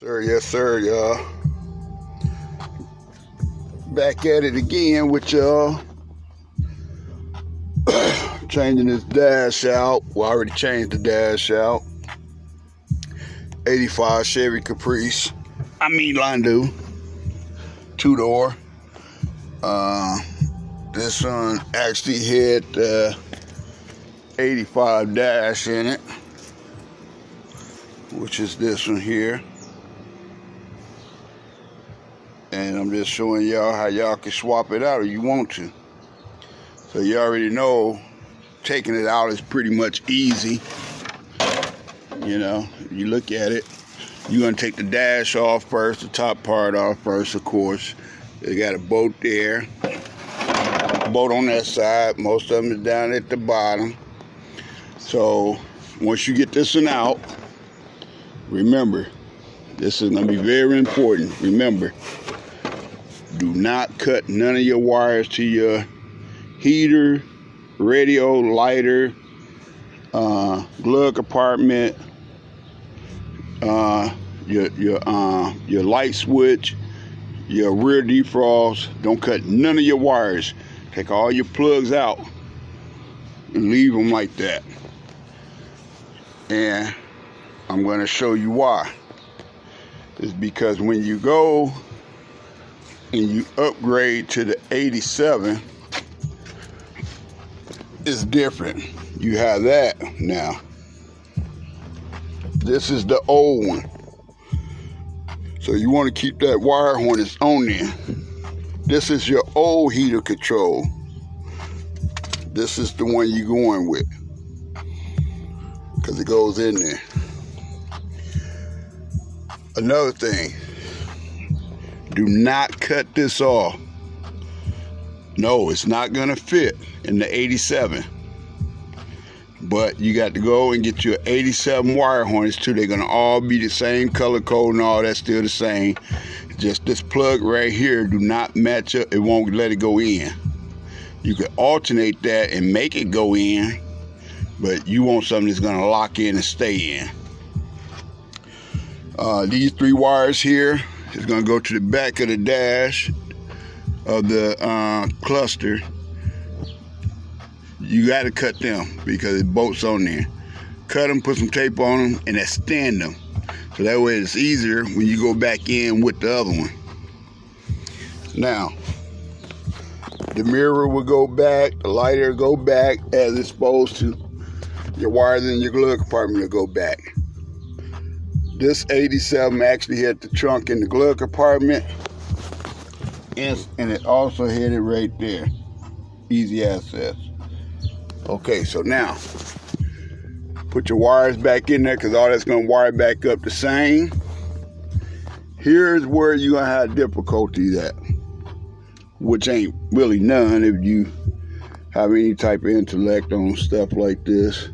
Yes, sir, y'all. Back at it again with y'all. Changing this dash out. Well, I already changed the dash out. 85 Chevy Caprice. Landu. 2-door. This one actually had 85 dash in it, which is this one here. And I'm just showing y'all how y'all can swap it out if you want to. So you already know taking it out is pretty much easy. You know, you look at it, you're gonna take the dash off first, the top part off first, of course. They got a bolt there, bolt on that side, most of them is down at the bottom. So once you get this one out, remember, this is gonna be very important. Remember, do not cut none of your wires to your heater, radio, lighter, glove compartment, your light switch, your rear defrost. Don't cut none of your wires. Take all your plugs out and leave them like that. And I'm going to show you why. It's because when you go and you upgrade to the 87, it's different. You have that now. This is the old one. So you want to keep that wire harness on there. This is your old heater control. This is the one you're going with, because it goes in there. Another thing, do not cut this off. No, it's not gonna fit in the 87. But you got to go and get your 87 wire harness too. They're gonna all be the same color code and all that's still the same. Just this plug right here do not match up. It won't let it go in. You can alternate that and make it go in, but you want something that's gonna lock in and stay in. These 3 wires here is gonna go to the back of the dash of the cluster. You got to cut them because it bolts on there. Cut them, put some tape on them, and extend them. So that way it's easier when you go back in with the other one. Now, the mirror will go back, the lighter will go back as it's supposed to. Your wires in your glove compartment will go back. This 87 actually had the trunk in the glove compartment, and it also had it right there. Easy access. Okay, so now, put your wires back in there because all that's going to wire back up the same. Here's where you're going to have difficulties at, which ain't really none if you have any type of intellect on stuff like this.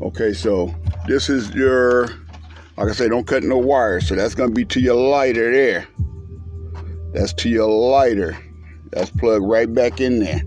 Okay, so this is your, like I say, don't cut no wires. So that's going to be to your lighter there. That's to your lighter. That's plugged right back in there.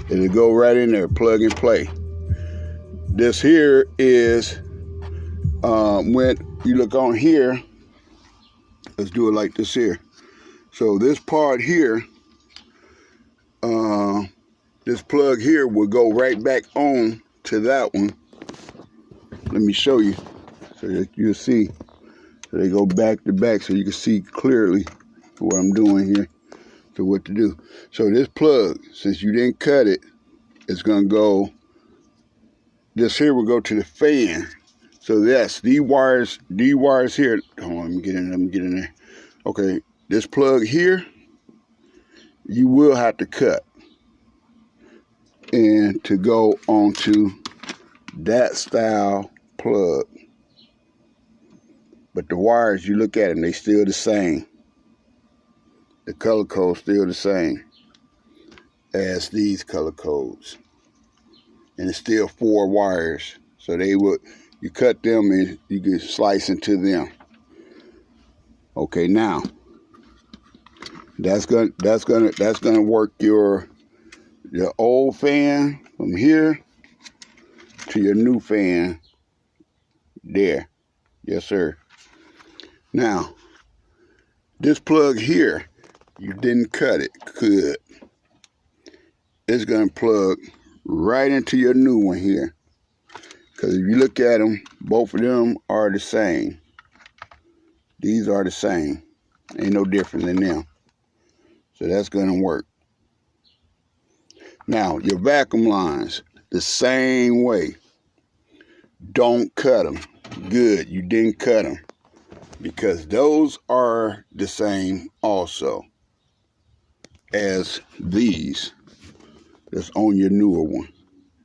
It'll go right in there, plug and play. This here is, when you look on here, let's do it like this here. So this part here, this plug here will go right back on to that one. Let me show you so that you'll see. So they go back to back so you can see clearly what I'm doing here. So what to do. So this plug, since you didn't cut it, it's gonna go, this here will go to the fan. So yes, these wires here, hold on, let me get in there. Okay, this plug here, you will have to cut and to go onto that style plug. But the wires, you look at them, they still the same. The color code's still the same as these color codes. And it's still 4 wires. So they would, you cut them and you can slice into them. Okay, now that's gonna work your old fan from here to your new fan there. Yes, sir. Now, this plug here, you didn't cut it. Good. It's going to plug right into your new one here. Because if you look at them, both of them are the same. These are the same. Ain't no different than them. So that's going to work. Now, your vacuum lines, the same way. Don't cut them. Good, you didn't cut them. Because those are the same also as these that's on your newer one.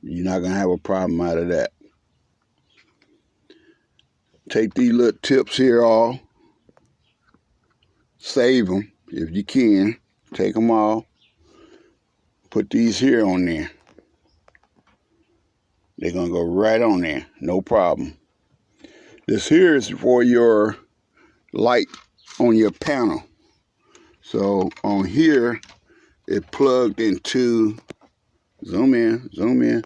You're not going to have a problem out of that. Take these little tips here off. Save them if you can. Take them off. Put these here on there. They're going to go right on there. No problem. This here is for your light on your panel. So on here, it plugged into, zoom in.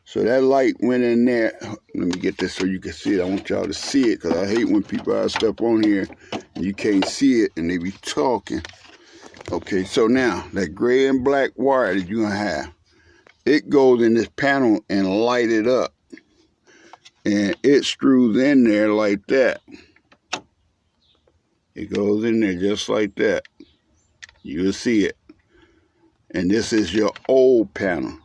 So that light went in there. Let me get this so you can see it. I want y'all to see it because I hate when people have stuff on here and you can't see it and they be talking. Okay, so now that gray and black wire that you're gonna have, it goes in this panel and light it up. And it screws in there like that. It goes in there just like that. You'll see it. And this is your old panel.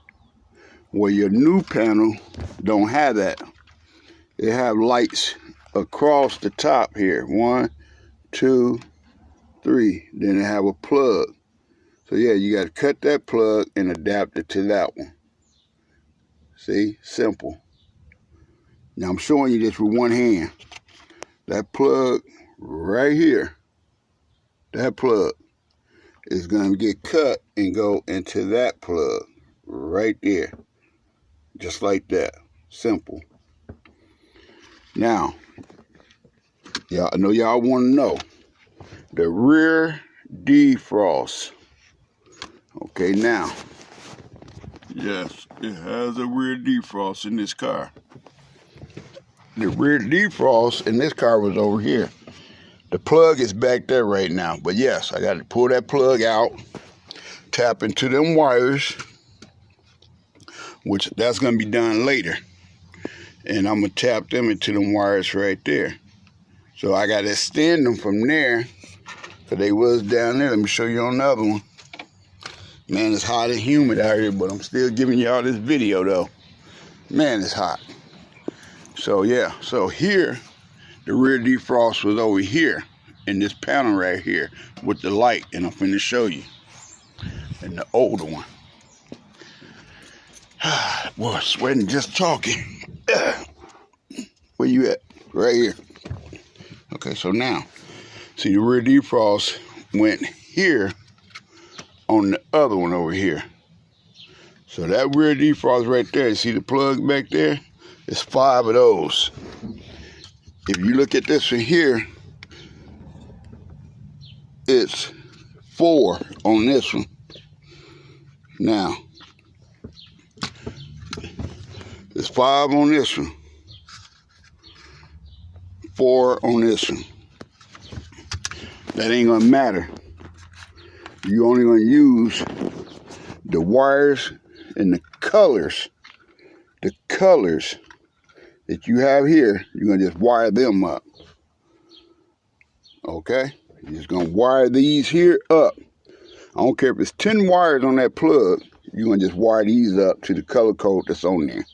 Well, your new panel don't have that. It have lights across the top here. 1, 2, 3. Then it have a plug. So yeah, you got to cut that plug and adapt it to that one. See? Simple. Now I'm showing you this with one hand. That plug right here, that plug is going to get cut and go into that plug right there. Just like that. Simple. Now, I know y'all want to know the rear defrost. Okay, now, yes, it has a rear defrost in this car. The rear defrost in this car was over here. The plug is back there right now. But yes, I got to pull that plug out, tap into them wires, which that's going to be done later. And I'm going to tap them into them wires right there. So I got to extend them from there, because they was down there. Let me show you on the other one. Man, it's hot and humid out here, but I'm still giving y'all this video, though. Man, it's hot. So, yeah. So here, the rear defrost was over here in this panel right here with the light. And I'm finna show you. And the older one. Boy, sweating just talking. Where you at? Right here. Okay, so now, see the rear defrost went here on the other one over here. So that rear defrost right there, see the plug back there? It's 5 of those. If you look at this one here, it's 4 on this one. Now, it's 5 on this one. 4 on this one. That ain't gonna matter. You're only gonna use the wires and the colors. The colors that you have here, you're gonna just wire them up. Okay? You're just gonna wire these here up. I don't care if it's 10 wires on that plug, you're gonna just wire these up to the color code that's on there.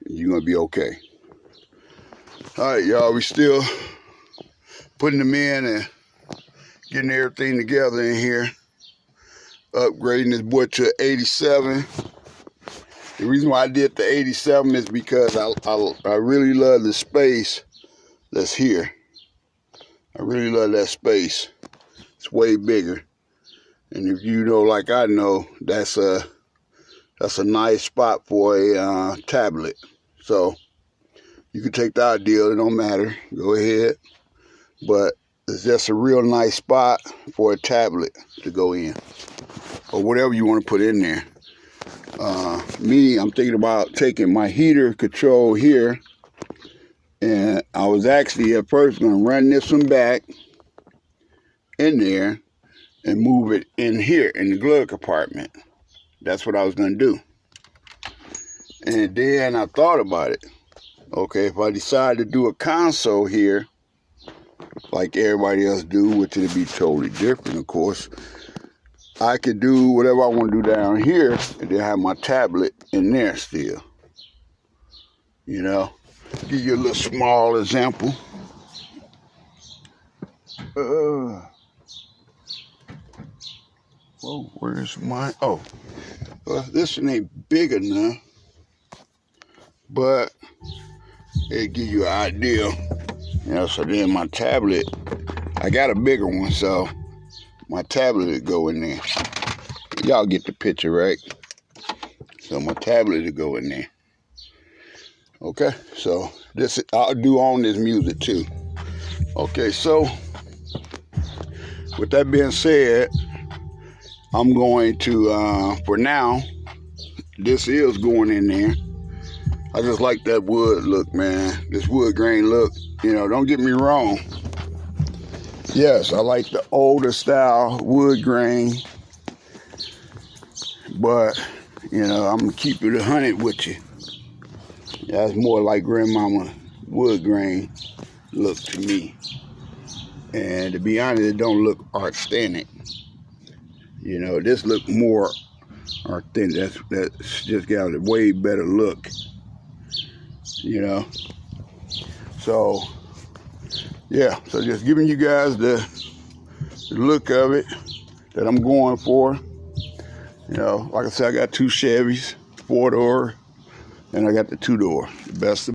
You're gonna be okay. All right, y'all, we still putting them in and getting everything together in here. Upgrading this boy to 87. The reason why I did the 87 is because I really love the space that's here. I really love that space. It's way bigger. And if you know, like I know, that's a nice spot for a tablet. So you can take the ideal, it don't matter. Go ahead. But it's just a real nice spot for a tablet to go in. Or whatever you want to put in there. Me, I'm thinking about taking my heater control here And I was actually at first going to run this one back in there and move it in here in the glove compartment. That's what I was going to do. And then I thought about it. Okay, if I decide to do a console here, like everybody else do, which it'd be totally different, of course, I could do whatever I want to do down here and then have my tablet in there still. You know, give you a little small example. Whoa, where's my, oh, well, this one ain't big enough, but it give you an idea. You know, so then my tablet, I got a bigger one, so my tablet would go in there. Y'all get the picture, right? So my tablet would go in there. Okay, so this I'll do on this music too. Okay, so with that being said, I'm going to, for now, this is going in there. I just like that wood look, man. This wood grain look. You know, don't get me wrong. Yes, I like the older style wood grain. But, you know, I'm going to keep it 100 with you. That's more like grandmama wood grain look to me. And to be honest, it don't look authentic. You know, this look more authentic. That's just got a way better look. You know, so yeah, so just giving you guys the look of it that I'm going for. You know, like I said, I got 2 Chevys, 4-door, and I got the 2-door, the best of